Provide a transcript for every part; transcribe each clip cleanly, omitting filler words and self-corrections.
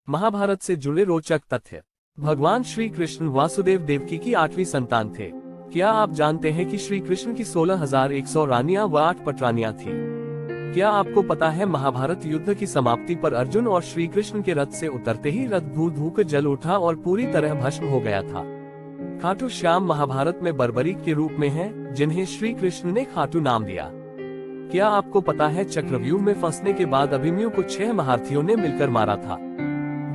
महाभारत से जुड़े रोचक तथ्य। भगवान श्री कृष्ण वासुदेव देवकी की 8वीं संतान थे। क्या आप जानते हैं कि श्री कृष्ण की 16,100 रानियां व 8 पटरानियां थी? क्या आपको पता है महाभारत युद्ध की समाप्ति पर अर्जुन और श्री कृष्ण के रथ से उतरते ही रथ धू धू कर जल उठा और पूरी तरह भस्म हो गया था। खाटू श्याम महाभारत में बर्बरीक के रूप में हैं, जिन्हें श्री कृष्ण ने खाटू नाम दिया। क्या आपको पता है चक्रव्यूह में फंसने के बाद अभिमन्यु को 6 महारथियों ने मिलकर मारा था।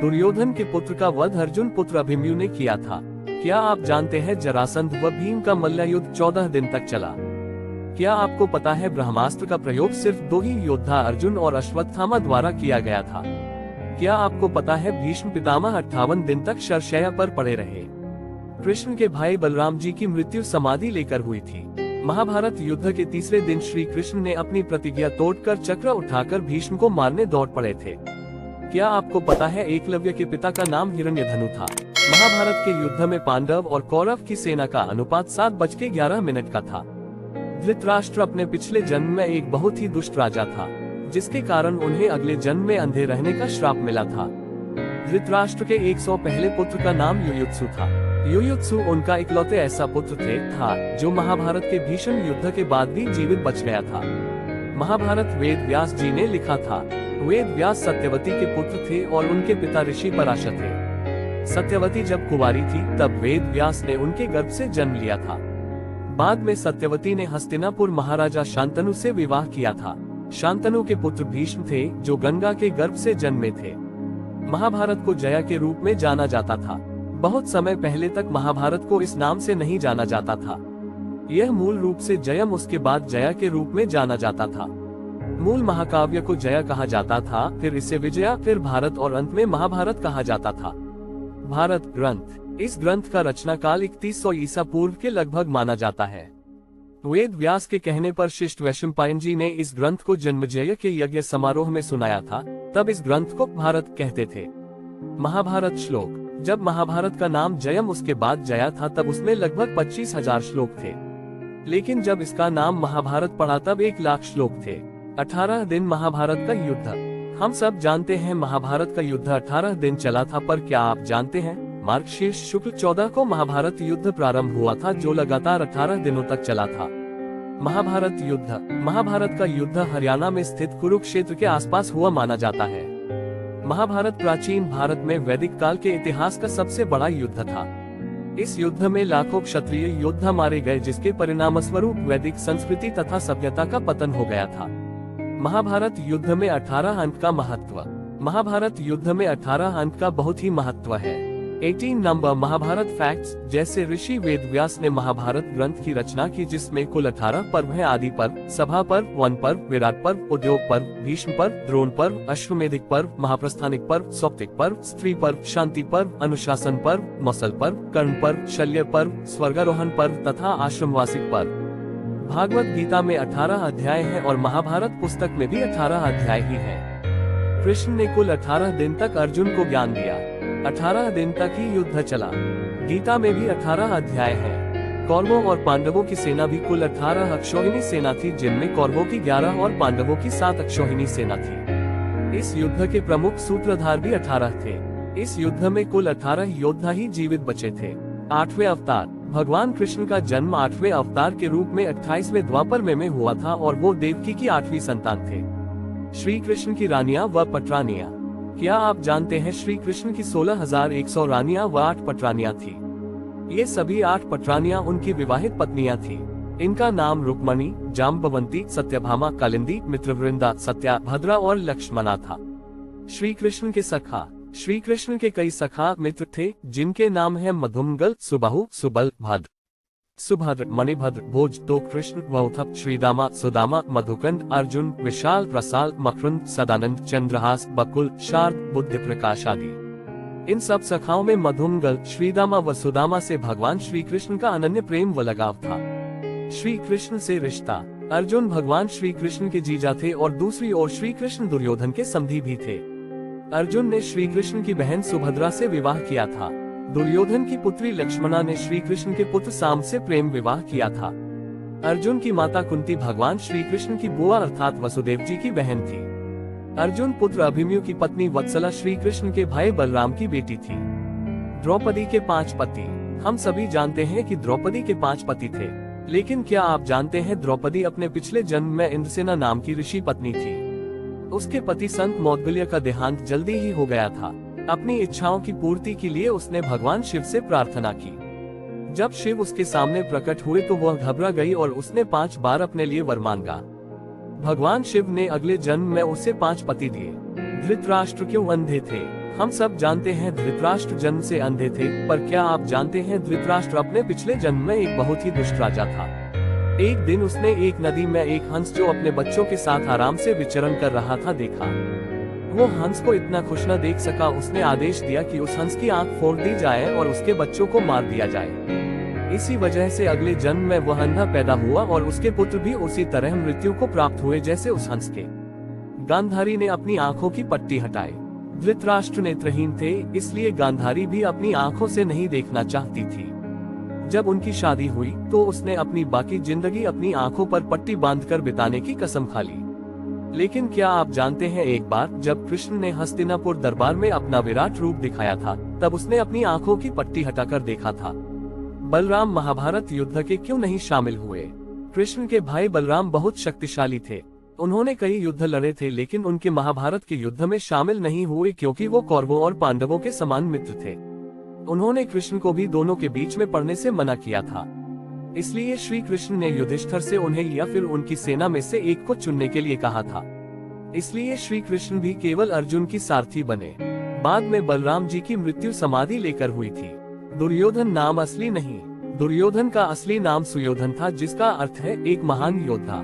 दुर्योधन के पुत्र का वध अर्जुन पुत्र अभिमन्यु ने किया था। क्या आप जानते हैं जरासंध व भीम का मल्लयुद्ध 14 दिन तक चला। क्या आपको पता है ब्रह्मास्त्र का प्रयोग सिर्फ 2 ही योद्धा अर्जुन और अश्वत्थामा द्वारा किया गया था। क्या आपको पता है भीष्म पितामह 58 दिन तक शरशय्या पर पड़े रहे। कृष्ण के भाई बलराम जी की मृत्यु समाधि लेकर हुई थी। महाभारत युद्ध के तीसरे दिन श्री कृष्ण ने अपनी प्रतिज्ञा तोड़कर चक्र उठाकर भीष्म को मारने दौड़ पड़े थे। क्या आपको पता है एकलव्य के पिता का नाम हिरण्यधनु था। महाभारत के युद्ध में पांडव और कौरव की सेना का अनुपात 7:11 का था। धृतराष्ट्र अपने पिछले जन्म में एक बहुत ही दुष्ट राजा था, जिसके कारण उन्हें अगले जन्म में अंधे रहने का श्राप मिला था। धृतराष्ट्र के 100 पहले पुत्र का नाम युयुत्सु था। युयुत्सु उनका इकलौते ऐसा पुत्र था जो महाभारत के भीषण युद्ध के बाद भी जीवित बच गया था। महाभारत वेद व्यास जी ने लिखा था। वेद व्यास सत्यवती के पुत्र थे और उनके पिता ऋषि पराशर थे। सत्यवती जब कुंवारी थी तब वेद व्यास ने उनके गर्भ से जन्म लिया था। बाद में सत्यवती ने हस्तिनापुर महाराजा शांतनु से विवाह किया था। शांतनु के पुत्र भीष्म थे जो गंगा के गर्भ से जन्मे थे। महाभारत को जया के रूप में जाना जाता था। बहुत समय पहले तक महाभारत को इस नाम से नहीं जाना जाता था। यह मूल रूप से जयम उसके बाद जया के रूप में जाना जाता था। मूल महाकाव्य को जया कहा जाता था, फिर इसे विजया, फिर भारत और अंत में महाभारत कहा जाता था। भारत ग्रंथ, इस ग्रंथ का रचना काल 3100 ईसा पूर्व के लगभग माना जाता है। वेद व्यास के कहने पर शिष्ट वैशंपायन जी ने इस ग्रंथ को जन्मजय के यज्ञ समारोह में सुनाया था, तब इस ग्रंथ को भारत कहते थे। महाभारत श्लोक, जब महाभारत का नाम जयम उसके बाद जया था तब उसमें लगभग 25,000 श्लोक थे, लेकिन जब इसका नाम महाभारत पड़ा तब 1,00,000 श्लोक थे। 18 दिन महाभारत का युद्ध। हम सब जानते हैं महाभारत का युद्ध 18 दिन चला था, पर क्या आप जानते हैं मार्गशीर्ष शुक्ल 14 को महाभारत युद्ध प्रारंभ हुआ था, जो लगातार 18 दिनों तक चला था। महाभारत युद्ध, महाभारत का युद्ध हरियाणा में स्थित कुरुक्षेत्र के आसपास हुआ माना जाता है। महाभारत प्राचीन भारत में वैदिक काल के इतिहास का सबसे बड़ा युद्ध था। इस युद्ध में लाखों क्षत्रिय योद्धा मारे गए, जिसके परिणामस्वरूप वैदिक संस्कृति तथा सभ्यता का पतन हो गया था। महाभारत युद्ध में 18 अंक का महत्व। महाभारत युद्ध में 18 अंक का बहुत ही महत्व है। 18 नंबर महाभारत फैक्ट्स, जैसे ऋषि वेद व्यास ने महाभारत ग्रंथ की रचना की, जिसमें कुल 18 पर्व हैं। आदि पर्व, सभा पर्व, वन पर्व, विराट पर्व, उद्योग पर्व, भीष्म पर्व, द्रोण पर्व, अश्वमेधिक पर्व, महाप्रस्थानिक पर्व, सौप्तिक पर्व, स्त्री पर्व, शांति पर्व, अनुशासन पर्व, मौसल पर्व, कर्ण पर्व, शल्य पर्व, स्वर्गारोहण पर्व तथा आश्रमवासिक पर्व। भागवत गीता में 18 अध्याय हैं और महाभारत पुस्तक में भी 18 अध्याय ही हैं। कृष्ण ने कुल 18 दिन तक अर्जुन को ज्ञान दिया। 18 दिन तक ही युद्ध चला। गीता में भी 18 अध्याय हैं। कौरवों और पांडवों की सेना भी कुल 18 अक्षौहिणी सेना थी, जिनमें कौरवों की 11 और पांडवों की 7 अक्षौहिणी सेना थी। इस युद्ध के प्रमुख सूत्रधार भी 18 थे। इस युद्ध में कुल 18 योद्धा ही जीवित बचे थे। 8वें अवतार, भगवान कृष्ण का जन्म 8वें अवतार के रूप में 28वें द्वापर में हुआ था और वो देवकी की 8वीं संतान थे। श्री कृष्ण की रानियां व पटरानियां। क्या आप जानते हैं श्री कृष्ण की 16,100 रानियां व 8 पटरानियां थी। ये सभी 8 पटरानियां उनकी विवाहित पत्नियां थी। इनका नाम रुक्मणी, जाम्बवंती, सत्यभामा, कालिंदी, मित्रवृंदा, सत्या, भद्रा और लक्ष्मणा था। श्री कृष्ण के सखा, श्री कृष्ण के कई सखा मित्र थे, जिनके नाम हैं मधुमंगल, सुबाहु, सुबल, भद्र, सुभद्र, मणिभद्र, भोज, तो कृष्ण, वौथप, श्रीदामा, सुदामा, मधुकंद, अर्जुन, विशाल, रसाल, मकरुंद, सदानंद, चंद्रहास, बकुल, शार्द, बुद्धि प्रकाश आदि। इन सब सखाओं में मधुमंगल, श्रीदामा व सुदामा से भगवान श्री कृष्ण का अनन्य प्रेम व लगाव था। श्री कृष्ण से रिश्ता, अर्जुन भगवान श्री कृष्ण के जीजा थे और दूसरी ओर श्री कृष्ण दुर्योधन के समधी भी थे। अर्जुन ने श्री कृष्ण की बहन सुभद्रा से विवाह किया था। दुर्योधन की पुत्री लक्ष्मणा ने श्री कृष्ण के पुत्र साम से प्रेम विवाह किया था। अर्जुन की माता कुंती भगवान श्री कृष्ण की बुआ अर्थात वसुदेव जी की बहन थी। अर्जुन पुत्र अभिमन्यु की पत्नी वत्सला श्री कृष्ण के भाई बलराम की बेटी थी। द्रौपदी के 5 पति। हम सभी जानते हैं कि द्रौपदी के 5 पति थे, लेकिन क्या आप जानते हैं द्रौपदी अपने पिछले जन्म में इंद्रसेना नाम की ऋषि पत्नी थी। उसके पति संत मौद्गल्य का देहांत जल्दी ही हो गया था। अपनी इच्छाओं की पूर्ति के लिए उसने भगवान शिव से प्रार्थना की। जब शिव उसके सामने प्रकट हुए तो वह घबरा गई और उसने 5 बार अपने लिए वर मांगा। भगवान शिव ने अगले जन्म में उसे 5 पति दिए। धृतराष्ट्र क्यों अंधे थे? हम सब जानते हैं धृतराष्ट्र जन्म से अंधे थे, पर क्या आप जानते हैं धृतराष्ट्र अपने पिछले जन्म में एक बहुत ही दुष्ट राजा था। एक दिन उसने एक नदी में एक हंस जो अपने बच्चों के साथ आराम से विचरण कर रहा था देखा। वो हंस को इतना खुश न देख सका, उसने आदेश दिया कि उस हंस की आंख फोड़ दी जाए और उसके बच्चों को मार दिया जाए। इसी वजह से अगले जन्म में वह अंधा पैदा हुआ और उसके पुत्र भी उसी तरह मृत्यु को प्राप्त हुए जैसे उस हंस के। गांधारी ने अपनी आंखों की पट्टी हटाई। धृतराष्ट्र नेत्रहीन थे, इसलिए गांधारी भी अपनी आंखों से नहीं देखना चाहती थी। जब उनकी शादी हुई तो उसने अपनी बाकी जिंदगी अपनी आंखों पर पट्टी बांधकर बिताने की कसम खा ली। लेकिन क्या आप जानते हैं, एक बार जब कृष्ण ने हस्तिनापुर दरबार में अपना विराट रूप दिखाया था, तब उसने अपनी आंखों की पट्टी हटाकर देखा था। बलराम महाभारत युद्ध के क्यों नहीं शामिल हुए? कृष्ण के भाई बलराम बहुत शक्तिशाली थे। उन्होंने कई युद्ध लड़े थे, लेकिन उनके महाभारत के युद्ध में शामिल नहीं हुए क्योंकि वो कौरवों और पांडवों के समान मित्र थे। उन्होंने कृष्ण को भी दोनों के बीच में पड़ने से मना किया था। इसलिए श्री कृष्ण ने युधिष्ठिर से उन्हें या फिर उनकी सेना में से एक को चुनने के लिए कहा था। इसलिए श्री कृष्ण भी केवल अर्जुन की सारथी बने। बाद में बलराम जी की मृत्यु समाधि लेकर हुई थी। दुर्योधन नाम असली नहीं। दुर्योधन का असली नाम सुयोधन था, जिसका अर्थ है एक महान योद्धा।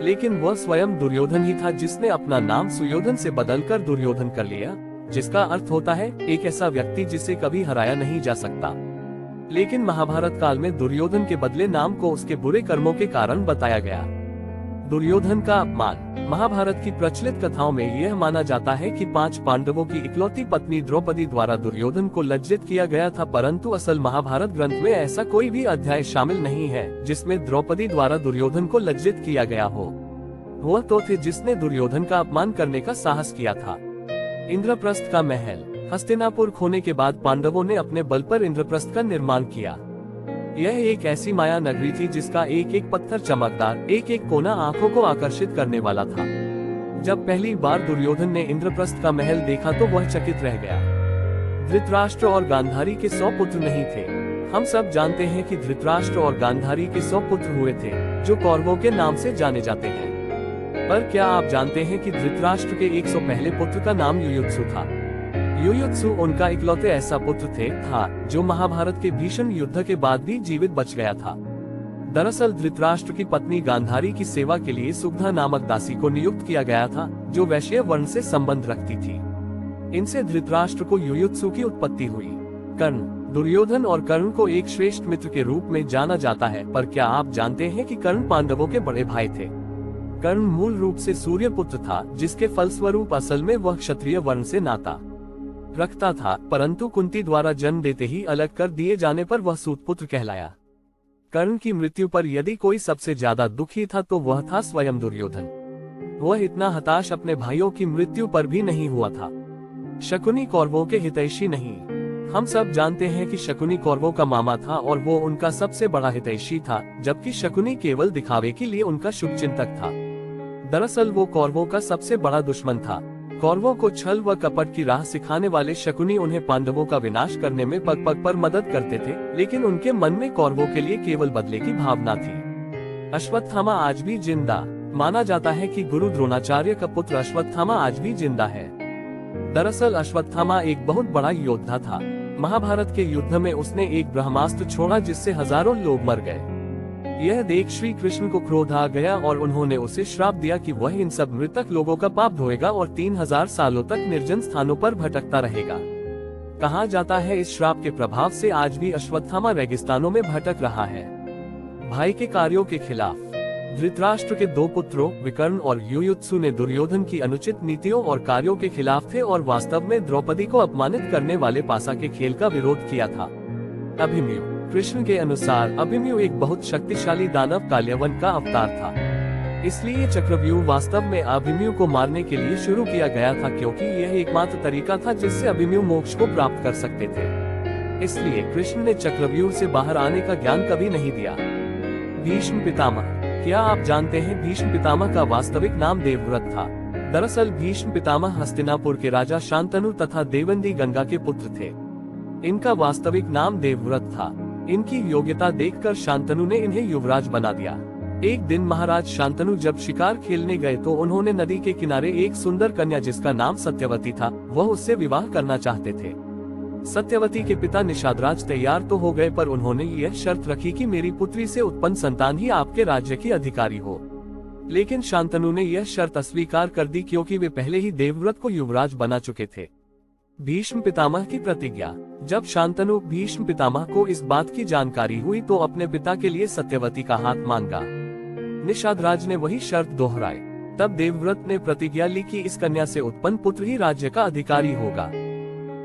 लेकिन वह स्वयं दुर्योधन ही था जिसने अपना नाम सुयोधन से बदलकर दुर्योधन कर लिया, जिसका अर्थ होता है एक ऐसा व्यक्ति जिसे कभी हराया नहीं जा सकता। लेकिन महाभारत काल में दुर्योधन के बदले नाम को उसके बुरे कर्मों के कारण बताया गया। दुर्योधन का अपमान। महाभारत की प्रचलित कथाओं में यह माना जाता है कि 5 पांडवों की इकलौती पत्नी द्रौपदी द्वारा दुर्योधन को लज्जित किया गया था, परंतु असल महाभारत ग्रंथ में ऐसा कोई भी अध्याय शामिल नहीं है जिसमें द्रौपदी द्वारा दुर्योधन को लज्जित किया गया हो। वह तो थे जिसने दुर्योधन का अपमान करने का साहस किया था। इंद्रप्रस्थ का महल। हस्तिनापुर खोने के बाद पांडवों ने अपने बल पर इंद्रप्रस्थ का निर्माण किया। यह एक ऐसी माया नगरी थी जिसका एक एक पत्थर चमकदार, एक एक कोना आंखों को आकर्षित करने वाला था। जब पहली बार दुर्योधन ने इंद्रप्रस्थ का महल देखा तो वह चकित रह गया। धृतराष्ट्र और गांधारी के 100 पुत्र नहीं थे। हम सब जानते हैं कि धृतराष्ट्र और गांधारी के 100 पुत्र हुए थे, जो कौरवों के नाम से जाने जाते हैं। पर क्या आप जानते हैं कि धृतराष्ट्र के 100 पहले पुत्र का नाम युयुत्सु था? युयुत्सु उनका इकलौते ऐसा पुत्र था जो महाभारत के भीषण युद्ध के बाद भी जीवित बच गया था। दरअसल धृतराष्ट्र की पत्नी गांधारी की सेवा के लिए सुग्धा नामक दासी को नियुक्त किया गया था, जो वैश्य वर्ण से संबंध रखती थी। इनसे धृतराष्ट्र को युयुत्सु की उत्पत्ति हुई। कर्ण। दुर्योधन और कर्ण को एक श्रेष्ठ मित्र के रूप में जाना जाता है, पर क्या आप जानते हैं कि कर्ण पांडवों के बड़े भाई थे? कर्ण मूल रूप से सूर्य पुत्र था, जिसके फलस्वरूप असल में वह क्षत्रिय वर्ण से नाता रखता था, परंतु कुंती द्वारा जन्म देते ही अलग कर दिए जाने पर वह सूत पुत्र कहलाया। कर्ण की मृत्यु पर यदि कोई सबसे ज्यादा दुखी था तो वह था स्वयं दुर्योधन। वह इतना हताश अपने भाइयों की मृत्यु पर भी नहीं हुआ था। शकुनी कौरवों के हितैषी नहीं। हम सब जानते हैं कि शकुनी कौरवों का मामा था और वो उनका सबसे बड़ा हितैषी था, जबकि शकुनी केवल दिखावे के लिए उनका शुभचिंतक था। दरअसल वो कौरवों का सबसे बड़ा दुश्मन था। कौरवों को छल व कपट की राह सिखाने वाले शकुनी उन्हें पांडवों का विनाश करने में पग पग पर मदद करते थे, लेकिन उनके मन में कौरवों के लिए केवल बदले की भावना थी। अश्वत्थामा आज भी जिंदा। माना जाता है कि गुरु द्रोणाचार्य का पुत्र अश्वत्थामा आज भी जिंदा है। दरअसल अश्वत्थामा एक बहुत बड़ा योद्धा था। महाभारत के युद्ध में उसने एक ब्रह्मास्त्र छोड़ा जिससे हजारों लोग मर गए। यह देख श्री कृष्ण को क्रोध आ गया और उन्होंने उसे श्राप दिया कि वह इन सब मृतक लोगों का पाप धोएगा और 3000 सालों तक निर्जन स्थानों पर भटकता रहेगा। कहा जाता है इस श्राप के प्रभाव से आज भी अश्वत्थामा रेगिस्तानों में भटक रहा है। भाई के कार्यों के खिलाफ। धृतराष्ट्र के 2 पुत्रों विकर्ण और युयुत्सु ने दुर्योधन की अनुचित नीतियों और कार्यों के खिलाफ थे और वास्तव में द्रौपदी को अपमानित करने वाले पासा के खेल का विरोध किया था। अभिमन्यु। कृष्ण के अनुसार अभिमन्यु एक बहुत शक्तिशाली दानव काल्यवन का अवतार था। इसलिए चक्रव्यूह वास्तव में अभिमन्यु को मारने के लिए शुरू किया गया था, क्योंकि यह एकमात्र तरीका था जिससे अभिमन्यु मोक्ष को प्राप्त कर सकते थे। इसलिए कृष्ण ने चक्रव्यूह से बाहर आने का ज्ञान कभी नहीं दिया। भीष्म पितामह। क्या आप जानते हैं भीष्म पितामह का वास्तविक नाम देवव्रत था। दरअसल भीष्म पितामह हस्तिनापुर के राजा शांतनु तथा देवंदी गंगा के पुत्र थे। इनका वास्तविक नाम देवव्रत था। इनकी योग्यता देखकर शांतनु ने इन्हें युवराज बना दिया। एक दिन महाराज शांतनु जब शिकार खेलने गए तो उन्होंने नदी के किनारे एक सुंदर कन्या जिसका नाम सत्यवती था, वह उससे विवाह करना चाहते थे। सत्यवती के पिता निषादराज तैयार तो हो गए, पर उन्होंने यह शर्त रखी कि मेरी पुत्री से उत्पन्न संतान ही आपके राज्य की अधिकारी हो। लेकिन शांतनु ने यह शर्त अस्वीकार कर दी, क्योंकि वे पहले ही देवव्रत को युवराज बना चुके थे। भीष्म पितामह की प्रतिज्ञा। जब शांतनु भीष्म पितामह को इस बात की जानकारी हुई तो अपने पिता के लिए सत्यवती का हाथ मांगा। निषादराज ने वही शर्त दोहराई। तब देवव्रत ने प्रतिज्ञा ली कि इस कन्या से उत्पन्न पुत्र ही राज्य का अधिकारी होगा।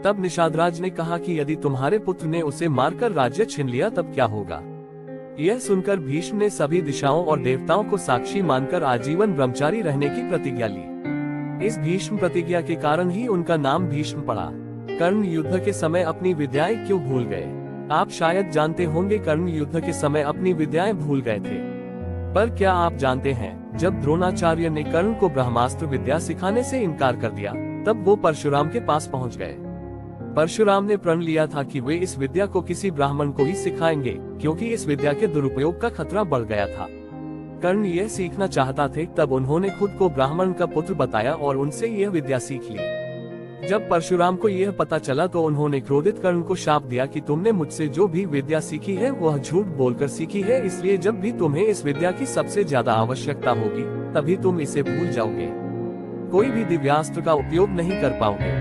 तब निषादराज ने कहा कि यदि तुम्हारे पुत्र ने उसे मारकर राज्य छीन लिया तब क्या होगा। यह सुनकर भीष्म ने सभी दिशाओं और देवताओं को साक्षी मानकर आजीवन ब्रह्मचारी रहने की प्रतिज्ञा ली। इस भीष्म प्रतिज्ञा के कारण ही उनका नाम भीष्म पड़ा। कर्ण युद्ध के समय अपनी विद्याएं क्यों भूल गए। आप शायद जानते होंगे कर्ण युद्ध के समय अपनी विद्याएं भूल गए थे। पर क्या आप जानते हैं जब द्रोणाचार्य ने कर्ण को ब्रह्मास्त्र विद्या सिखाने से इनकार कर दिया तब वो परशुराम के पास पहुंच गए। परशुराम ने प्रण लिया था कि वे इस विद्या को किसी ब्राह्मण को ही सिखाएंगे, क्योंकि इस विद्या के दुरुपयोग का खतरा बढ़ गया था। कर्ण यह सीखना चाहता थे, तब उन्होंने खुद को ब्राह्मण का पुत्र बताया और उनसे यह विद्या सीख ली। जब परशुराम को यह पता चला तो उन्होंने क्रोधित कर्ण को शाप दिया कि तुमने मुझसे जो भी विद्या सीखी है वह झूठ बोलकर सीखी है, इसलिए जब भी तुम्हें इस विद्या की सबसे ज्यादा आवश्यकता होगी तभी तुम इसे भूल जाओगे। कोई भी दिव्यास्त्र का उपयोग नहीं कर पाओगे।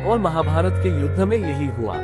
और महाभारत के युद्ध में यही हुआ।